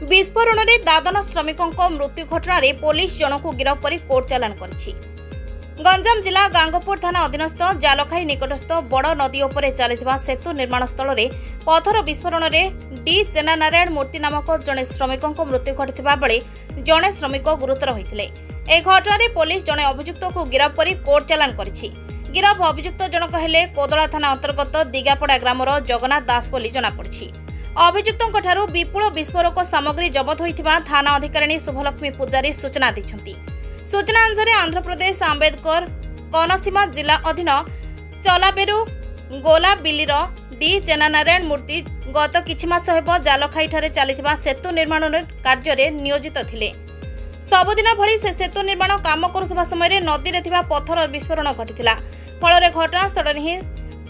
विस्फोरण में दादन श्रमिकों मृत्यु घटना रे पुलिस जन को गिरफ्त कर कोर्ट चालान करिछि। गंजाम जिला गांगपुर थाना अधीनस्थ जालखाई निकटस्थ बड़ नदी उपर चलता सेतु निर्माण स्थल में पथर विस्फोरण में डी चेना नारायण मूर्ति नामक जड़े श्रमिकों मृत्यु घटी बेले जड़े श्रमिक गुरुतर होते। एक घटना में पुलिस जड़े अभियुक्त को गिरफ्त कर कोर्ट चालान करिछि। गिरफ अभियुक्त जनक हेले कोदला थाना अंतर्गत दिगापड़ा ग्रामर जगन्नाथ दास बोली जनापड़ी। अभियुक्तों ठारू विपुल विस्फोरक सामग्री जबत होइथिबा थाना अधिकारी शुभलक्ष्मी पूजारी सूचना दैछन्ति। सूचना अनुसार आंध्र प्रदेश आंबेडकर कोनसीमा जिला अधीन चलाबेरु गोला बिल्लीर डी चेना नारायण मूर्ति गत किछि मास हेब जालखाई ठारे चलिथिबा सेतु निर्माण कार्य नियोजित थिले। सबुदिन भली से सेतु निर्माण काम करुवा समय नदी रे थिबा पत्थर विस्फोरण घटिथिला। फल घटनास्थल ही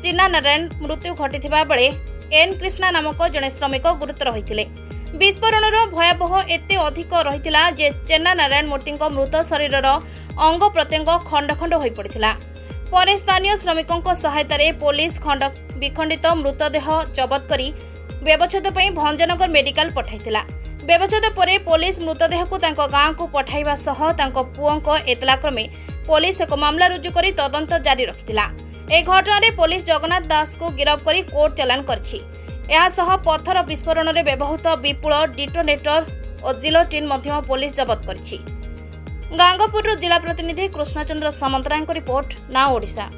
चेना नारायण मृत्यु घटिथिबा बेले एन कृष्णा नामक जड़े श्रमिक गुरुतर होते। विस्फोरण भयावह एते अधिक रही जे चेना नारायण मूर्ति मृत शरीर अंग प्रत्यंग खंड खंड हो पड़ा। पर स्थानीय श्रमिकों सहायतार पुलिस खंड विखंडित मृतदेह जबत कर व्यवच्छेद भंजनगर मेडिकल पठाइथिला। व्यवच्छेद पर पुलिस मृतदेह को गाँ को पठाइबा सह पुओं एतला क्रमे पुलिस एक मामला रुजु कर तदंत जारी रखिथिला। ए घटना रे पुलिस जगन्नाथ दास को गिरफ्त कर कोर्ट चालान करछि। एहासह पत्थर विस्फोरण में व्यवहृत विपुल डिटोनेटर और जिलोटिन मध्य पुलिस जबत करछि। गांगपुर जिला प्रतिनिधि कृष्णचंद्र सामंतराय को report now Odisha.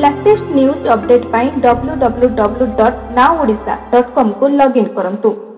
Latest news update पाई www.nowodisha.com को लॉगिन करंतु।